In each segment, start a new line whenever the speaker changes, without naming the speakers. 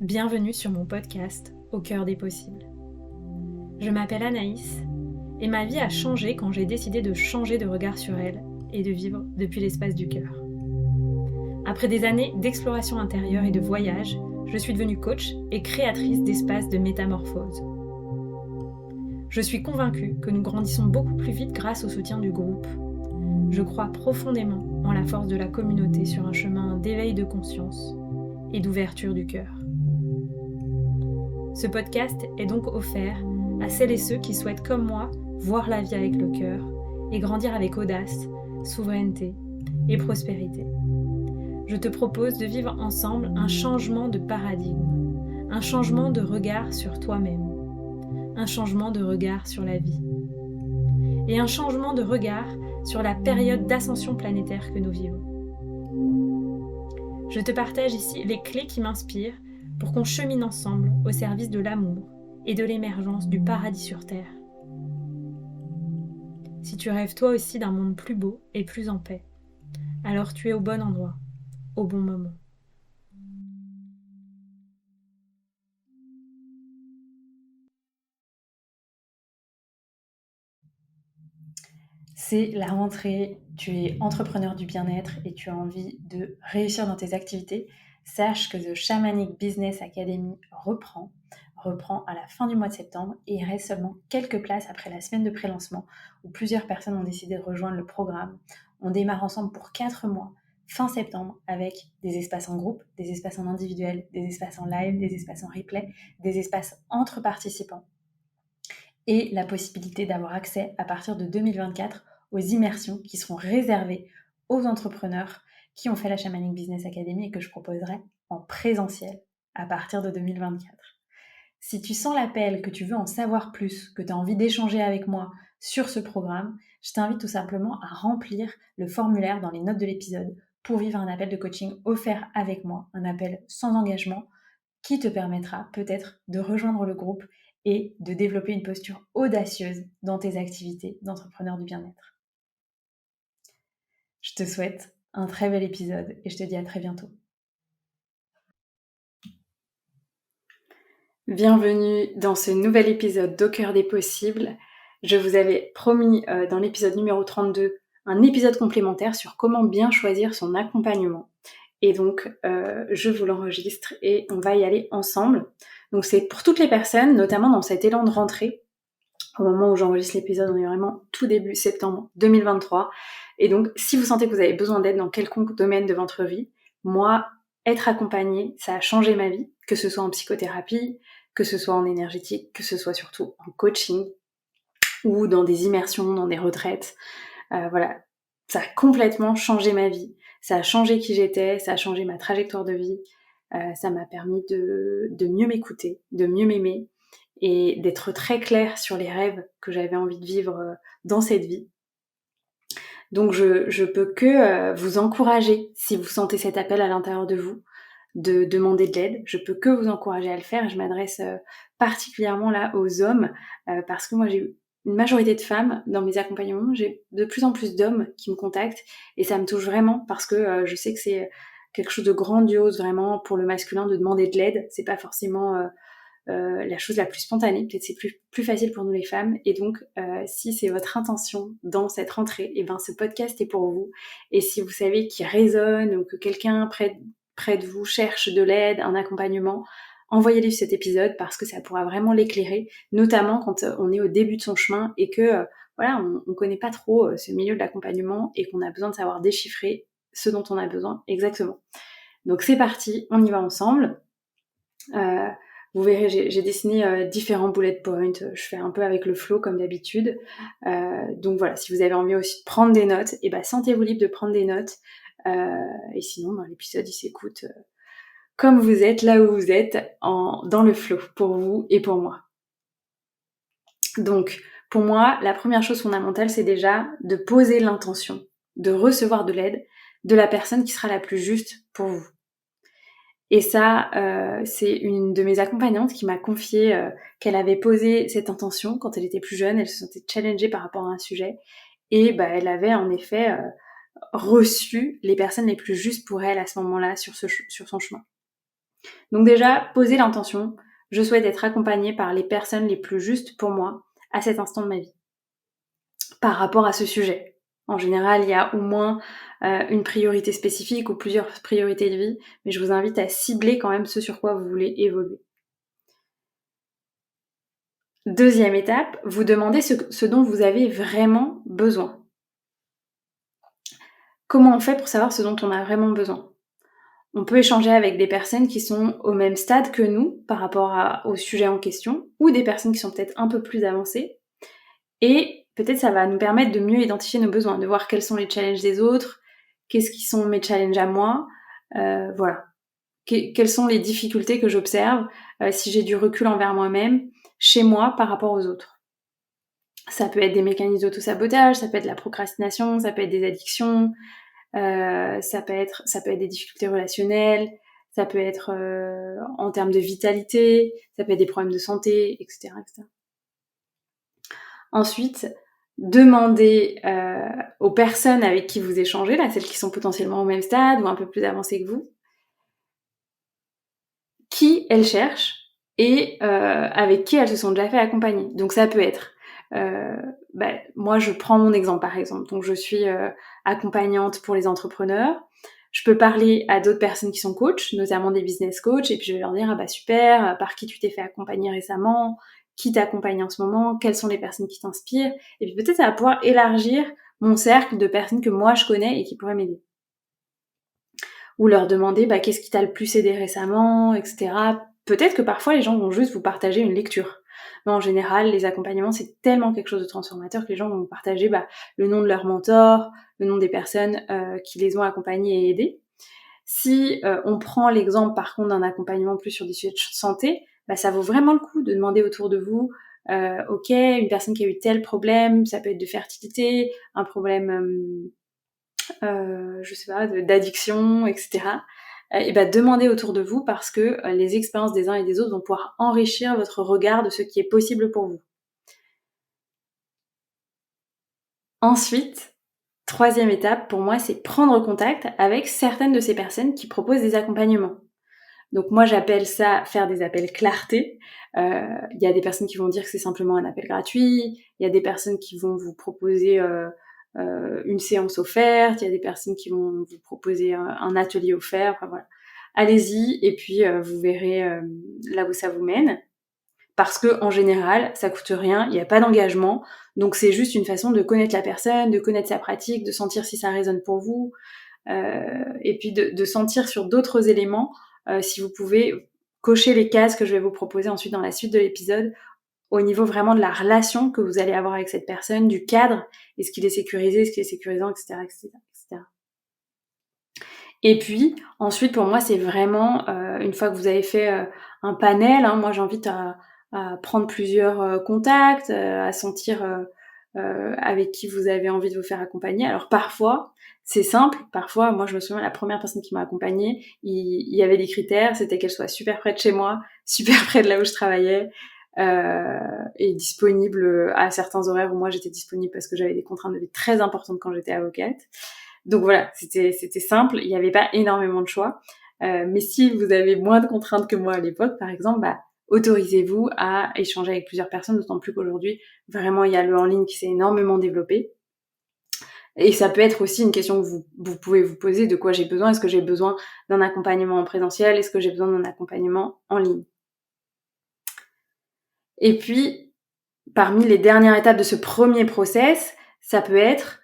Bienvenue sur mon podcast Au cœur des possibles. Je m'appelle Anaïs et ma vie a changé quand j'ai décidé de changer de regard sur elle et de vivre depuis l'espace du cœur. Après des années d'exploration intérieure et de voyage, je suis devenue coach et créatrice d'espaces de métamorphose. Je suis convaincue que nous grandissons beaucoup plus vite grâce au soutien du groupe. Je crois profondément en la force de la communauté sur un chemin d'éveil de conscience et d'ouverture du cœur. Ce podcast est donc offert à celles et ceux qui souhaitent, comme moi, voir la vie avec le cœur et grandir avec audace, souveraineté et prospérité. Je te propose de vivre ensemble un changement de paradigme, un changement de regard sur toi-même, un changement de regard sur la vie et un changement de regard sur la période d'ascension planétaire que nous vivons. Je te partage ici les clés qui m'inspirent pour qu'on chemine ensemble au service de l'amour et de l'émergence du paradis sur Terre. Si tu rêves toi aussi d'un monde plus beau et plus en paix, alors tu es au bon endroit, au bon moment. C'est la rentrée, tu es entrepreneur du bien-être et tu as envie de réussir dans tes activités, sache que The Shamanic Business Academy reprend à la fin du mois de septembre et il reste seulement quelques places après la semaine de pré-lancement où plusieurs personnes ont décidé de rejoindre le programme. On démarre ensemble pour 4 mois, fin septembre, avec des espaces en groupe, des espaces en individuel, des espaces en live, des espaces en replay, des espaces entre participants et la possibilité d'avoir accès à partir de 2024 aux immersions qui seront réservées aux entrepreneurs qui ont fait la Shamanic Business Academy et que je proposerai en présentiel à partir de 2024. Si tu sens l'appel, que tu veux en savoir plus, que tu as envie d'échanger avec moi sur ce programme, je t'invite tout simplement à remplir le formulaire dans les notes de l'épisode pour vivre un appel de coaching offert avec moi, un appel sans engagement qui te permettra peut-être de rejoindre le groupe et de développer une posture audacieuse dans tes activités d'entrepreneur du bien-être. Je te souhaite un très bel épisode et je te dis à très bientôt. Bienvenue dans ce nouvel épisode d'Au cœur des possibles. Je vous avais promis dans l'épisode numéro 32 un épisode complémentaire sur comment bien choisir son accompagnement. Et donc, je vous l'enregistre et on va y aller ensemble. Donc, c'est pour toutes les personnes, notamment dans cet élan de rentrée. Au moment où j'enregistre l'épisode, on est vraiment tout début septembre 2023. Et donc, si vous sentez que vous avez besoin d'aide dans quelconque domaine de votre vie, moi, être accompagnée, ça a changé ma vie, que ce soit en psychothérapie, que ce soit en énergétique, que ce soit surtout en coaching ou dans des immersions, dans des retraites. Voilà, ça a complètement changé ma vie. Ça a changé qui j'étais, ça a changé ma trajectoire de vie. Ça m'a permis de mieux m'écouter, de mieux m'aimer et d'être très claire sur les rêves que j'avais envie de vivre dans cette vie. Donc je peux que vous encourager, si vous sentez cet appel à l'intérieur de vous, de demander de l'aide. Je peux que vous encourager à le faire. Je m'adresse particulièrement là aux hommes parce que moi j'ai eu une majorité de femmes dans mes accompagnements. J'ai de plus en plus d'hommes qui me contactent et ça me touche vraiment parce que je sais que c'est quelque chose de grandiose vraiment pour le masculin de demander de l'aide. C'est pas forcément la chose la plus spontanée, peut-être c'est plus facile pour nous les femmes, et donc si c'est votre intention dans cette rentrée, et ben ce podcast est pour vous, et si vous savez qu'il résonne ou que quelqu'un près de vous cherche de l'aide, un accompagnement, envoyez-lui cet épisode parce que ça pourra vraiment l'éclairer, notamment quand on est au début de son chemin et que voilà, on connaît pas trop ce milieu de l'accompagnement et qu'on a besoin de savoir déchiffrer ce dont on a besoin exactement. Donc c'est parti, on y va ensemble. Vous verrez, j'ai dessiné différents bullet points. Je fais un peu avec le flow comme d'habitude. Donc voilà, si vous avez envie aussi de prendre des notes, et ben sentez-vous libre de prendre des notes. Et sinon, dans l'épisode, il s'écoute comme vous êtes, là où vous êtes, dans le flow, pour vous et pour moi. Donc, pour moi, la première chose fondamentale, c'est déjà de poser l'intention de recevoir de l'aide de la personne qui sera la plus juste pour vous. Et ça, c'est une de mes accompagnantes qui m'a confié qu'elle avait posé cette intention quand elle était plus jeune. Elle se sentait challengée par rapport à un sujet. Et bah, elle avait en effet reçu les personnes les plus justes pour elle à ce moment-là sur son chemin. Donc déjà, posez l'intention. Je souhaite être accompagnée par les personnes les plus justes pour moi à cet instant de ma vie, par rapport à ce sujet. En général, il y a au moins une priorité spécifique ou plusieurs priorités de vie, mais je vous invite à cibler quand même ce sur quoi vous voulez évoluer. Deuxième étape, vous demandez ce dont vous avez vraiment besoin. Comment on fait pour savoir ce dont on a vraiment besoin ? On peut échanger avec des personnes qui sont au même stade que nous par rapport au sujet en question, ou des personnes qui sont peut-être un peu plus avancées. Et peut-être ça va nous permettre de mieux identifier nos besoins, de voir quels sont les challenges des autres, qu'est-ce qui sont mes challenges à moi, voilà. Quelles sont les difficultés que j'observe, si j'ai du recul envers moi-même, chez moi par rapport aux autres. Ça peut être des mécanismes d'auto-sabotage, ça peut être la procrastination, ça peut être des addictions, ça peut être des difficultés relationnelles, ça peut être en termes de vitalité, ça peut être des problèmes de santé, etc. etc. Ensuite, demandez aux personnes avec qui vous échangez, là, celles qui sont potentiellement au même stade ou un peu plus avancées que vous, qui elles cherchent et avec qui elles se sont déjà fait accompagner. Donc ça peut être, moi je prends mon exemple par exemple, donc je suis accompagnante pour les entrepreneurs, je peux parler à d'autres personnes qui sont coachs, notamment des business coachs, et puis je vais leur dire, ah bah super, par qui tu t'es fait accompagner récemment, qui t'accompagne en ce moment, quelles sont les personnes qui t'inspirent, et puis peut-être ça va pouvoir élargir mon cercle de personnes que moi je connais et qui pourraient m'aider. Ou leur demander qu'est-ce qui t'a le plus aidé récemment, etc. Peut-être que parfois les gens vont juste vous partager une lecture. Mais en général, les accompagnements, c'est tellement quelque chose de transformateur que les gens vont vous partager le nom de leur mentor, le nom des personnes qui les ont accompagnés et aidés. Si on prend l'exemple par contre d'un accompagnement plus sur des sujets de santé, ça vaut vraiment le coup de demander autour de vous, ok, une personne qui a eu tel problème, ça peut être de fertilité, un problème je sais pas, d'addiction, etc. Et demandez autour de vous parce que les expériences des uns et des autres vont pouvoir enrichir votre regard de ce qui est possible pour vous. Ensuite, troisième étape pour moi, c'est prendre contact avec certaines de ces personnes qui proposent des accompagnements. Donc moi j'appelle ça faire des appels clarté. Il y a des personnes qui vont dire que c'est simplement un appel gratuit, il y a des personnes qui vont vous proposer une séance offerte, il y a des personnes qui vont vous proposer un atelier offert, enfin voilà. Allez-y et puis vous verrez là où ça vous mène. Parce que en général, ça coûte rien, il n'y a pas d'engagement, donc c'est juste une façon de connaître la personne, de connaître sa pratique, de sentir si ça résonne pour vous, et puis de sentir sur d'autres éléments si vous pouvez cocher les cases que je vais vous proposer ensuite dans la suite de l'épisode au niveau vraiment de la relation que vous allez avoir avec cette personne, du cadre, est-ce qu'il est sécurisé, est-ce qu'il est sécurisant, etc. etc., etc. Et puis, ensuite, pour moi, c'est vraiment, une fois que vous avez fait un panel, moi j'invite à prendre plusieurs contacts, à sentir avec qui vous avez envie de vous faire accompagner. Alors parfois, c'est simple, parfois, moi je me souviens, la première personne qui m'a accompagnée, il y avait des critères, c'était qu'elle soit super près de chez moi, super près de là où je travaillais, et disponible à certains horaires où moi j'étais disponible parce que j'avais des contraintes de vie très importantes quand j'étais avocate. Donc voilà, c'était simple, il n'y avait pas énormément de choix. Mais si vous avez moins de contraintes que moi à l'époque, par exemple, autorisez-vous à échanger avec plusieurs personnes, d'autant plus qu'aujourd'hui, vraiment, il y a le en ligne qui s'est énormément développé. Et ça peut être aussi une question que vous pouvez vous poser, de quoi j'ai besoin. Est-ce que j'ai besoin d'un accompagnement en présentiel? Est-ce que j'ai besoin d'un accompagnement en ligne? Et puis, parmi les dernières étapes de ce premier process, ça peut être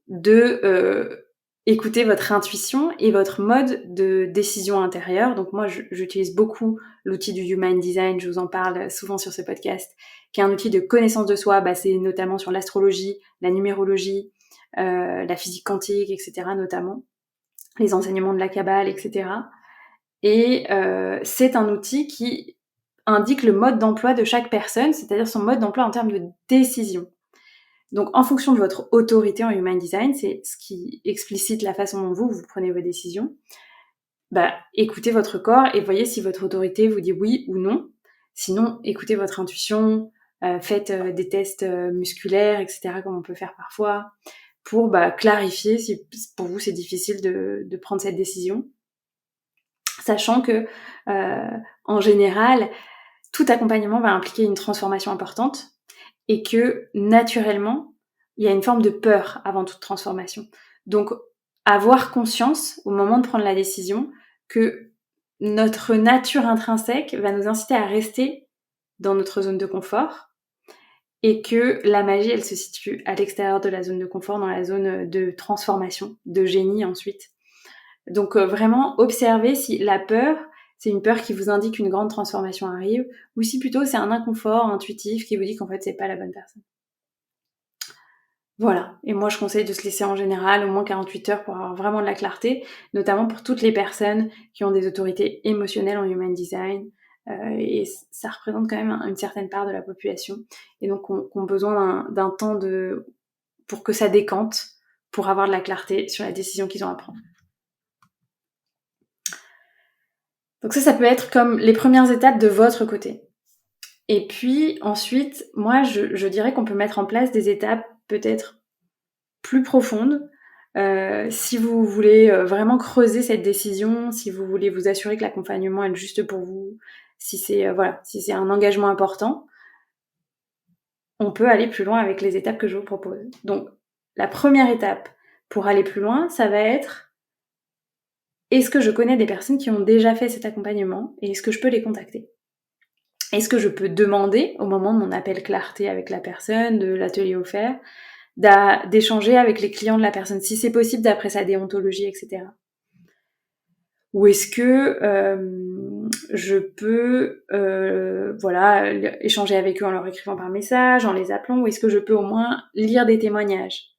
de écouter votre intuition et votre mode de décision intérieure. Donc moi, j'utilise beaucoup l'outil du Human Design, je vous en parle souvent sur ce podcast, qui est un outil de connaissance de soi, c'est notamment sur l'astrologie, la numérologie, la physique quantique, etc. notamment, les enseignements de la Kabbale, etc. Et c'est un outil qui indique le mode d'emploi de chaque personne, c'est-à-dire son mode d'emploi en termes de décision. Donc, en fonction de votre autorité en Human Design, c'est ce qui explicite la façon dont vous prenez vos décisions. Écoutez votre corps et voyez si votre autorité vous dit oui ou non. Sinon, écoutez votre intuition, faites des tests musculaires, etc., comme on peut faire parfois, pour clarifier si pour vous c'est difficile de prendre cette décision. sachant que, en général, tout accompagnement va impliquer une transformation importante et que, naturellement, il y a une forme de peur avant toute transformation. Donc, avoir conscience, au moment de prendre la décision, que notre nature intrinsèque va nous inciter à rester dans notre zone de confort et que la magie, elle se situe à l'extérieur de la zone de confort, dans la zone de transformation, de génie ensuite. Donc vraiment observer si la peur, c'est une peur qui vous indique qu'une grande transformation arrive, ou si plutôt c'est un inconfort intuitif qui vous dit qu'en fait c'est pas la bonne personne. Voilà, et moi je conseille de se laisser en général au moins 48 heures pour avoir vraiment de la clarté, notamment pour toutes les personnes qui ont des autorités émotionnelles en human design, et ça représente quand même une certaine part de la population, et donc ont besoin d'un temps pour que ça décante, pour avoir de la clarté sur la décision qu'ils ont à prendre. Donc ça peut être comme les premières étapes de votre côté. Et puis ensuite, moi je dirais qu'on peut mettre en place des étapes peut-être plus profondes. Si vous voulez vraiment creuser cette décision, si vous voulez vous assurer que l'accompagnement est juste pour vous, si c'est un engagement important, on peut aller plus loin avec les étapes que je vous propose. Donc la première étape pour aller plus loin, ça va être: est-ce que je connais des personnes qui ont déjà fait cet accompagnement et est-ce que je peux les contacter? Est-ce que je peux demander, au moment de mon appel clarté avec la personne, de l'atelier offert, d'échanger avec les clients de la personne, si c'est possible d'après sa déontologie, etc. Ou est-ce que je peux échanger avec eux en leur écrivant par message, en les appelant, ou est-ce que je peux au moins lire des témoignages,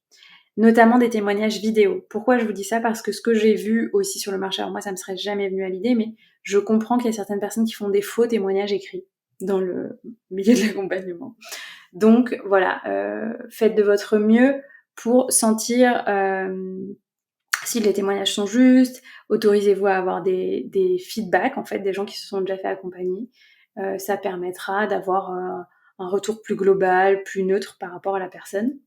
notamment des témoignages vidéo. Pourquoi je vous dis ça? Parce que ce que j'ai vu aussi sur le marché, alors moi ça me serait jamais venu à l'idée, mais je comprends qu'il y a certaines personnes qui font des faux témoignages écrits dans le milieu de l'accompagnement. Donc voilà, faites de votre mieux pour sentir si les témoignages sont justes, autorisez-vous à avoir des feedbacks, en fait, des gens qui se sont déjà fait accompagner. Ça permettra d'avoir un retour plus global, plus neutre par rapport à la personne.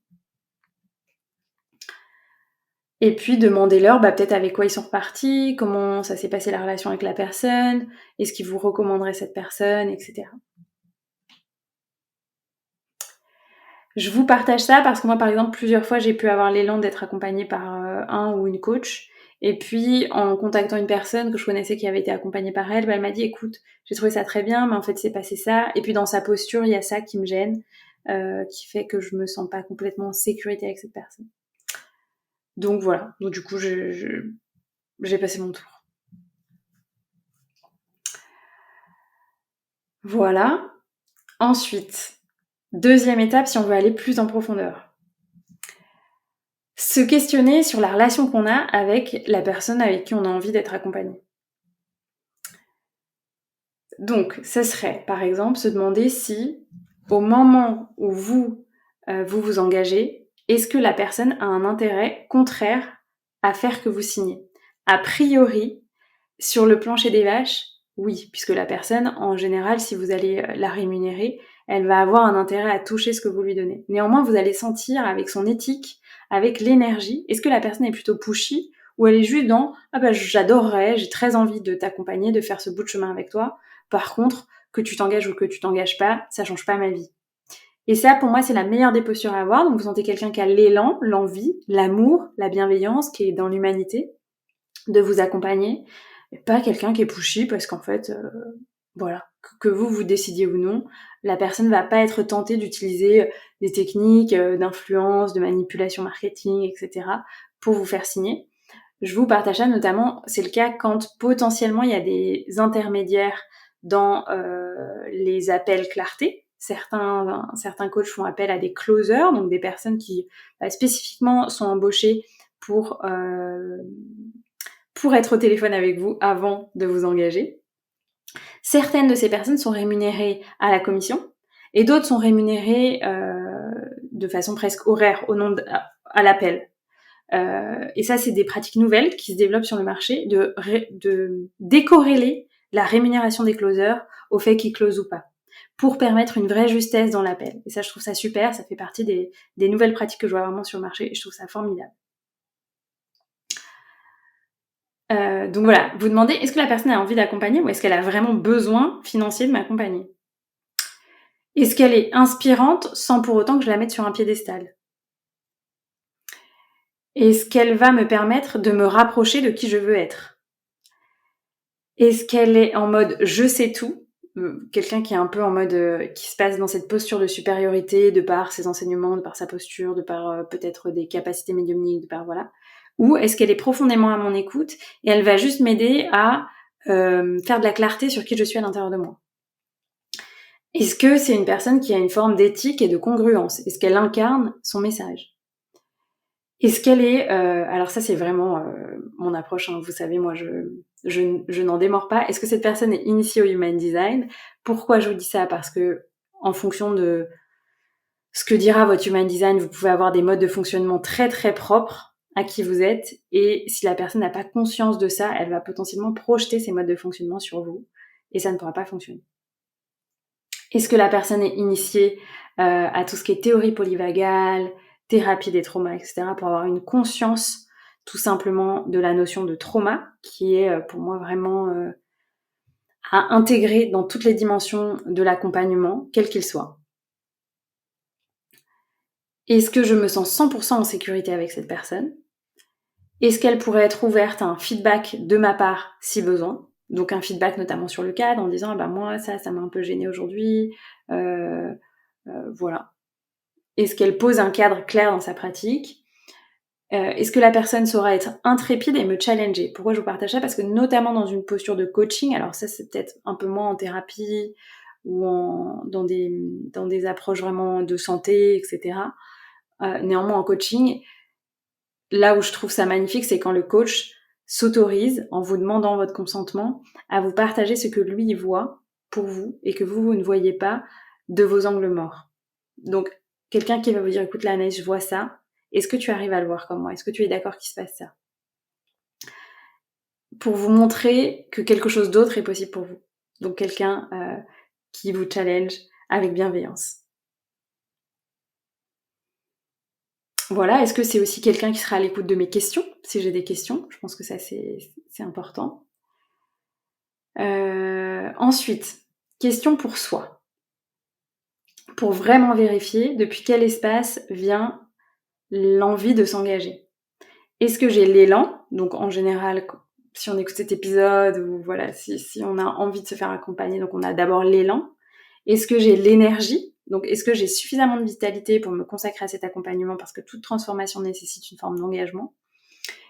Et puis demandez-leur peut-être avec quoi ils sont repartis, comment ça s'est passé la relation avec la personne, est-ce qu'ils vous recommanderaient cette personne, etc. Je vous partage ça parce que moi, par exemple, plusieurs fois, j'ai pu avoir l'élan d'être accompagnée par un ou une coach. Et puis, en contactant une personne que je connaissais qui avait été accompagnée par elle, elle m'a dit: écoute, j'ai trouvé ça très bien, mais en fait, c'est passé ça. Et puis, dans sa posture, il y a ça qui me gêne, qui fait que je me sens pas complètement en sécurité avec cette personne. Donc voilà. Donc du coup, j'ai passé mon tour. Voilà. Ensuite, deuxième étape, si on veut aller plus en profondeur. Se questionner sur la relation qu'on a avec la personne avec qui on a envie d'être accompagné. Donc, ce serait, par exemple, se demander si, au moment où vous vous engagez, est-ce que la personne a un intérêt contraire à faire que vous signez? A priori, sur le plancher des vaches, oui, puisque la personne, en général, si vous allez la rémunérer, elle va avoir un intérêt à toucher ce que vous lui donnez. Néanmoins, vous allez sentir avec son éthique, avec l'énergie, est-ce que la personne est plutôt pushy ou elle est juste dans « Ah bah j'adorerais, j'ai très envie de t'accompagner, de faire ce bout de chemin avec toi. Par contre, que tu t'engages ou que tu t'engages pas, ça change pas ma vie. » Et ça, pour moi, c'est la meilleure des postures à avoir. Donc vous sentez quelqu'un qui a l'élan, l'envie, l'amour, la bienveillance, qui est dans l'humanité, de vous accompagner. Et pas quelqu'un qui est pushy parce qu'en fait, voilà, que vous décidiez ou non, la personne va pas être tentée d'utiliser des techniques d'influence, de manipulation marketing, etc. pour vous faire signer. Je vous partage ça notamment, c'est le cas quand potentiellement il y a des intermédiaires dans les appels clarté. Certains coachs font appel à des closers, donc des personnes qui spécifiquement sont embauchées pour être au téléphone avec vous avant de vous engager. Certaines de ces personnes sont rémunérées à la commission et d'autres sont rémunérées de façon presque horaire à l'appel. Et ça, c'est des pratiques nouvelles qui se développent sur le marché de décorréler la rémunération des closers au fait qu'ils closent ou pas, pour permettre une vraie justesse dans l'appel. Et ça, je trouve ça super, ça fait partie des nouvelles pratiques que je vois vraiment sur le marché et je trouve ça formidable. Donc voilà, vous demandez, est-ce que la personne a envie d'accompagner ou est-ce qu'elle a vraiment besoin financier de m'accompagner? Est-ce qu'elle est inspirante sans pour autant que je la mette sur un piédestal? Est-ce qu'elle va me permettre de me rapprocher de qui je veux être? Est-ce qu'elle est en mode je sais tout? Quelqu'un qui est un peu en mode qui se passe dans cette posture de supériorité de par ses enseignements, de par sa posture, de par peut-être des capacités médiumniques, de par voilà. Ou est-ce qu'elle est profondément à mon écoute et elle va juste m'aider à faire de la clarté sur qui je suis à l'intérieur de moi? Est-ce que c'est une personne qui a une forme d'éthique et de congruence? Est-ce qu'elle incarne son message? Est-ce qu'elle est, alors ça c'est vraiment mon approche, hein, vous savez, moi je n'en démords pas. Est-ce que cette personne est initiée au Human Design? Pourquoi je vous dis ça? Parce que en fonction de ce que dira votre Human Design, vous pouvez avoir des modes de fonctionnement très très propres à qui vous êtes, et si la personne n'a pas conscience de ça, elle va potentiellement projeter ses modes de fonctionnement sur vous, et ça ne pourra pas fonctionner. Est-ce que la personne est initiée à tout ce qui est théorie polyvagale, thérapie des traumas, etc., pour avoir une conscience tout simplement de la notion de trauma, qui est pour moi vraiment à intégrer dans toutes les dimensions de l'accompagnement, quel qu'il soit. Est-ce que je me sens 100% en sécurité avec cette personne? Est-ce qu'elle pourrait être ouverte à un feedback de ma part si besoin? Donc un feedback notamment sur le cadre, en disant bah moi ça m'a un peu gêné aujourd'hui, voilà. Est-ce qu'elle pose un cadre clair dans sa pratique? Est-ce que la personne saura être intrépide et me challenger? Pourquoi je vous partage ça? Parce que notamment dans une posture de coaching, alors ça c'est peut-être un peu moins en thérapie ou dans des approches vraiment de santé, etc. Néanmoins en coaching, là où je trouve ça magnifique, c'est quand le coach s'autorise, en vous demandant votre consentement, à vous partager ce que lui il voit pour vous et que vous ne voyez pas de vos angles morts. Donc, quelqu'un qui va vous dire, écoute là Anaïs, je vois ça, est-ce que tu arrives à le voir comme moi? Est-ce que tu es d'accord qu'il se passe ça? Pour vous montrer que quelque chose d'autre est possible pour vous. Donc quelqu'un qui vous challenge avec bienveillance. Voilà, est-ce que c'est aussi quelqu'un qui sera à l'écoute de mes questions, si j'ai des questions? Je pense que ça c'est important. Ensuite, question pour soi. Pour vraiment vérifier depuis quel espace vient l'envie de s'engager. Est-ce que j'ai l'élan? Donc en général, si on écoute cet épisode, ou voilà, si on a envie de se faire accompagner, donc on a d'abord l'élan. Est-ce que j'ai l'énergie? Donc est-ce que j'ai suffisamment de vitalité pour me consacrer à cet accompagnement, parce que toute transformation nécessite une forme d'engagement?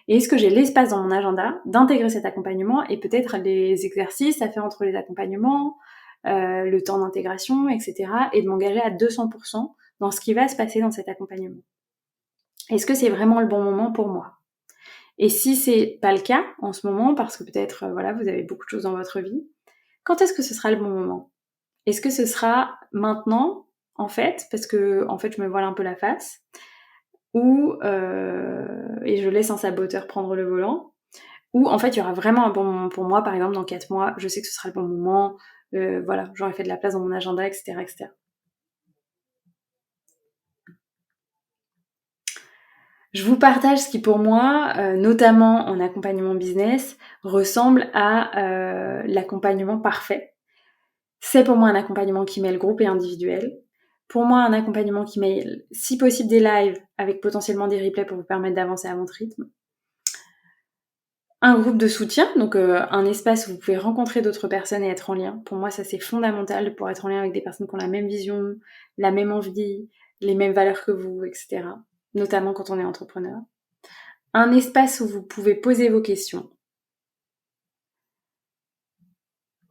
Et est-ce que j'ai l'espace dans mon agenda d'intégrer cet accompagnement et peut-être les exercices à faire entre les accompagnements, le temps d'intégration, etc. et de m'engager à 200% dans ce qui va se passer dans cet accompagnement? Est-ce que c'est vraiment le bon moment pour moi? Et si c'est pas le cas en ce moment, parce que peut-être voilà, vous avez beaucoup de choses dans votre vie, quand est-ce que ce sera le bon moment? Est-ce que ce sera maintenant, en fait, parce que en fait je me voile un peu la face, ou et je laisse un saboteur prendre le volant, ou en fait il y aura vraiment un bon moment pour moi, par exemple dans 4 mois, je sais que ce sera le bon moment, voilà, j'aurai fait de la place dans mon agenda, etc., etc. Je vous partage ce qui pour moi, notamment en accompagnement business, ressemble à l'accompagnement parfait. C'est pour moi un accompagnement qui mêle groupe et individuel. Pour moi, un accompagnement qui mêle, si possible, des lives avec potentiellement des replays pour vous permettre d'avancer à votre rythme. Un groupe de soutien, donc un espace où vous pouvez rencontrer d'autres personnes et être en lien. Pour moi, ça c'est fondamental de pouvoir être en lien avec des personnes qui ont la même vision, la même envie, les mêmes valeurs que vous, etc. Notamment quand on est entrepreneur. Un espace où vous pouvez poser vos questions.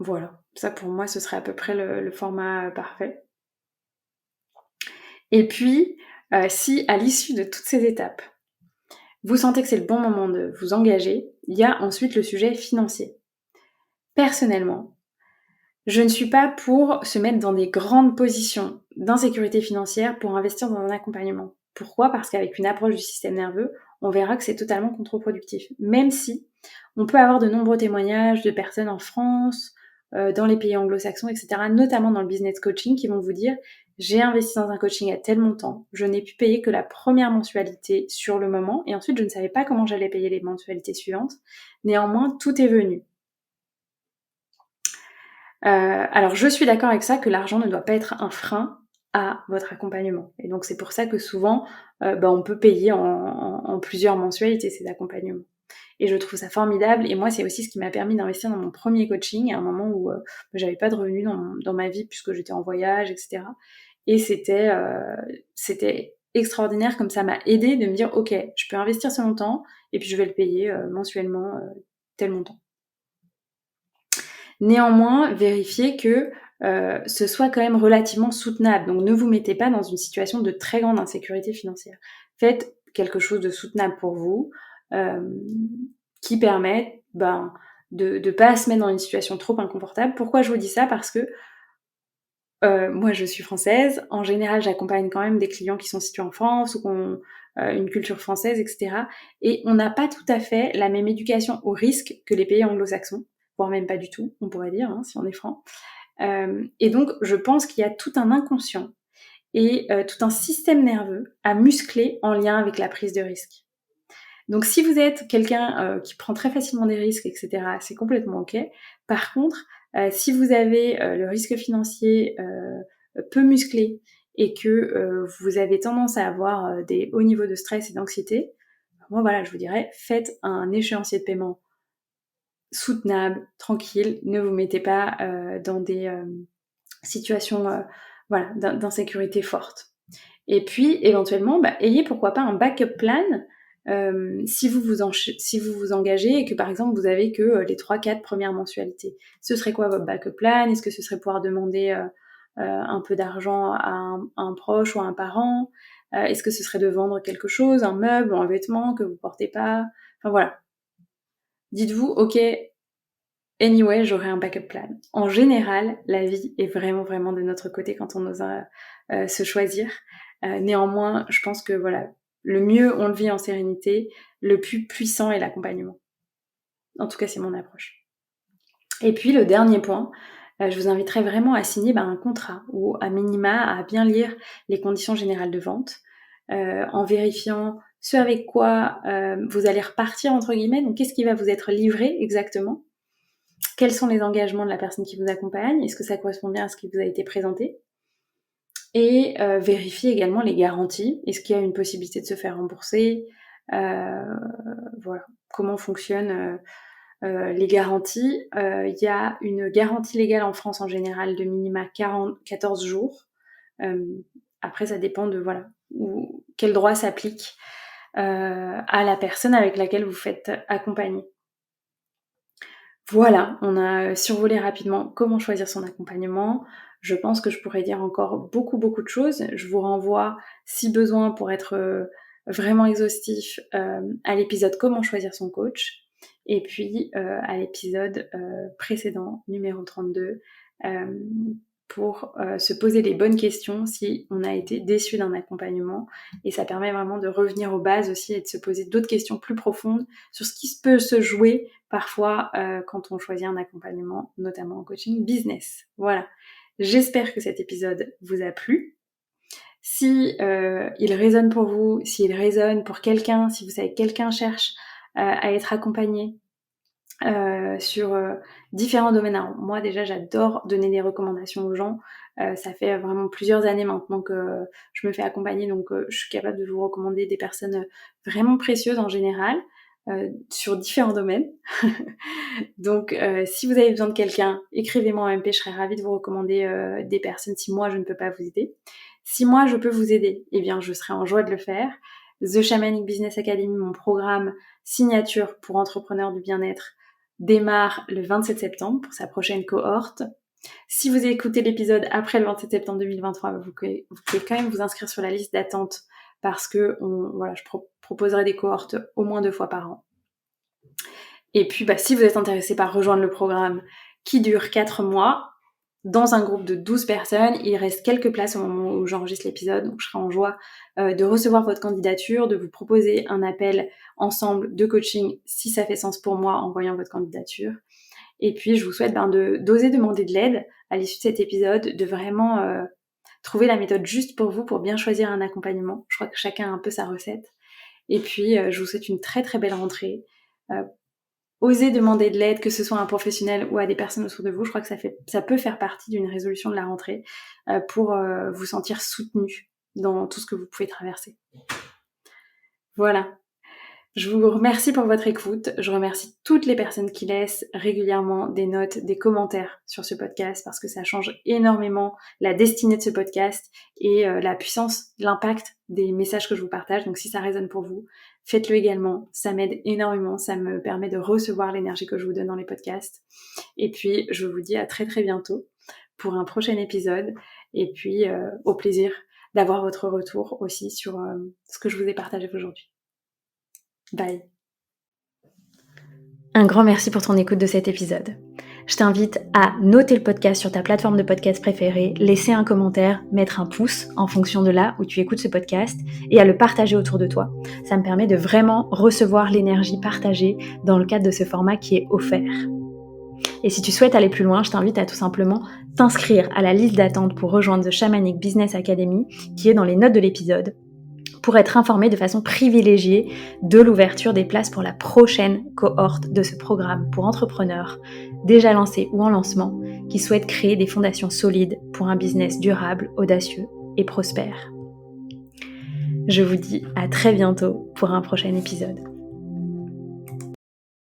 Voilà, ça pour moi ce serait à peu près le format parfait. Et puis, si à l'issue de toutes ces étapes, vous sentez que c'est le bon moment de vous engager, il y a ensuite le sujet financier. Personnellement, je ne suis pas pour se mettre dans des grandes positions d'insécurité financière pour investir dans un accompagnement. Pourquoi? Parce qu'avec une approche du système nerveux, on verra que c'est totalement contre-productif. Même si on peut avoir de nombreux témoignages de personnes en France, dans les pays anglo-saxons, etc., notamment dans le business coaching, qui vont vous dire j'ai investi dans un coaching à tel montant, je n'ai pu payer que la première mensualité sur le moment, et ensuite je ne savais pas comment j'allais payer les mensualités suivantes. Néanmoins, tout est venu. Alors je suis d'accord avec ça, que l'argent ne doit pas être un frein à votre accompagnement. Et donc c'est pour ça que souvent, on peut payer en plusieurs mensualités ces accompagnements. Et je trouve ça formidable. Et moi, c'est aussi ce qui m'a permis d'investir dans mon premier coaching à un moment où j'avais pas de revenus dans ma vie puisque j'étais en voyage, etc. Et c'était extraordinaire, comme ça m'a aidé de me dire, ok, je peux investir ce montant et puis je vais le payer mensuellement tel montant. Néanmoins, vérifiez que ce soit quand même relativement soutenable. Donc ne vous mettez pas dans une situation de très grande insécurité financière. Faites quelque chose de soutenable pour vous, qui permette de ne pas se mettre dans une situation trop inconfortable. Pourquoi je vous dis ça? Parce que moi je suis française, en général j'accompagne quand même des clients qui sont situés en France ou qui ont une culture française, etc. Et on n'a pas tout à fait la même éducation au risque que les pays anglo-saxons, voire même pas du tout, on pourrait dire, si on est franc. Et donc je pense qu'il y a tout un inconscient et tout un système nerveux à muscler en lien avec la prise de risque. Donc si vous êtes quelqu'un qui prend très facilement des risques, etc., c'est complètement ok. Par contre, si vous avez le risque financier peu musclé et que vous avez tendance à avoir des hauts niveaux de stress et d'anxiété, moi voilà, je vous dirais, faites un échéancier de paiement soutenable, tranquille, ne vous mettez pas dans des situations d'insécurité forte. Et puis, éventuellement, ayez pourquoi pas un backup plan si vous vous engagez et que, par exemple, vous avez que les 3-4 premières mensualités. Ce serait quoi votre backup plan? Est-ce que ce serait pouvoir demander un peu d'argent à un proche ou à un parent? Est-ce que ce serait de vendre quelque chose, un meuble ou un vêtement que vous portez pas? Enfin voilà. Dites-vous, ok, anyway, j'aurai un backup plan. En général, la vie est vraiment, vraiment de notre côté quand on ose se choisir. Néanmoins, je pense que voilà, le mieux on le vit en sérénité, le plus puissant est l'accompagnement. En tout cas, c'est mon approche. Et puis, le dernier point, je vous inviterai vraiment à signer un contrat ou à minima à bien lire les conditions générales de vente en vérifiant ce avec quoi vous allez repartir, entre guillemets. Donc, qu'est-ce qui va vous être livré exactement? Quels sont les engagements de la personne qui vous accompagne? Est-ce que ça correspond bien à ce qui vous a été présenté? Et vérifier également les garanties. Est-ce qu'il y a une possibilité de se faire rembourser? Voilà. Comment fonctionnent les garanties? Il y a une garantie légale en France en général de minima 14 jours. Après, ça dépend de quel droit s'applique à la personne avec laquelle vous faites accompagner. Voilà, on a survolé rapidement comment choisir son accompagnement. Je pense que je pourrais dire encore beaucoup, beaucoup de choses. Je vous renvoie, si besoin, pour être vraiment exhaustif, à l'épisode Comment choisir son coach. Et puis à l'épisode précédent, numéro 32, pour se poser les bonnes questions si on a été déçu d'un accompagnement. Et ça permet vraiment de revenir aux bases aussi et de se poser d'autres questions plus profondes sur ce qui peut se jouer parfois quand on choisit un accompagnement, notamment en coaching business. Voilà. J'espère que cet épisode vous a plu. Si il résonne pour vous, s'il résonne pour quelqu'un, si vous savez que quelqu'un cherche à être accompagné sur différents domaines. Alors, moi déjà j'adore donner des recommandations aux gens. Ça fait vraiment plusieurs années maintenant que je me fais accompagner, donc je suis capable de vous recommander des personnes vraiment précieuses en général sur différents domaines. Donc si vous avez besoin de quelqu'un, écrivez-moi en MP, je serais ravie de vous recommander des personnes si moi je ne peux pas vous aider. Si moi je peux vous aider, eh bien je serai en joie de le faire. The Shamanic Business Academy, mon programme signature pour entrepreneurs du bien-être, démarre le 27 septembre pour sa prochaine cohorte. Si vous écoutez l'épisode après le 27 septembre 2023, vous pouvez quand même vous inscrire sur la liste d'attente parce que je proposerai des cohortes au moins 2 fois par an. Et puis, si vous êtes intéressé par rejoindre le programme qui dure 4 mois, dans un groupe de 12 personnes, il reste quelques places au moment où j'enregistre l'épisode, donc je serai en joie de recevoir votre candidature, de vous proposer un appel ensemble de coaching si ça fait sens pour moi en voyant votre candidature. Et puis je vous souhaite d'oser demander de l'aide à l'issue de cet épisode, de vraiment trouver la méthode juste pour vous pour bien choisir un accompagnement. Je crois que chacun a un peu sa recette. Et puis, je vous souhaite une très très belle rentrée. Osez demander de l'aide, que ce soit à un professionnel ou à des personnes autour de vous. Je crois que ça peut faire partie d'une résolution de la rentrée pour vous sentir soutenu dans tout ce que vous pouvez traverser. Voilà. Je vous remercie pour votre écoute. Je remercie toutes les personnes qui laissent régulièrement des notes, des commentaires sur ce podcast parce que ça change énormément la destinée de ce podcast et la puissance, l'impact des messages que je vous partage. Donc si ça résonne pour vous, faites-le également. Ça m'aide énormément. Ça me permet de recevoir l'énergie que je vous donne dans les podcasts. Et puis, je vous dis à très très bientôt pour un prochain épisode. Et puis, au plaisir d'avoir votre retour aussi sur ce que je vous ai partagé aujourd'hui. Bye. Un grand merci pour ton écoute de cet épisode. Je t'invite à noter le podcast sur ta plateforme de podcast préférée, laisser un commentaire, mettre un pouce en fonction de là où tu écoutes ce podcast et à le partager autour de toi. Ça me permet de vraiment recevoir l'énergie partagée dans le cadre de ce format qui est offert. Et si tu souhaites aller plus loin, je t'invite à tout simplement t'inscrire à la liste d'attente pour rejoindre The Shamanic Business Academy qui est dans les notes de l'épisode, pour être informé de façon privilégiée de l'ouverture des places pour la prochaine cohorte de ce programme pour entrepreneurs déjà lancés ou en lancement qui souhaitent créer des fondations solides pour un business durable, audacieux et prospère. Je vous dis à très bientôt pour un prochain épisode.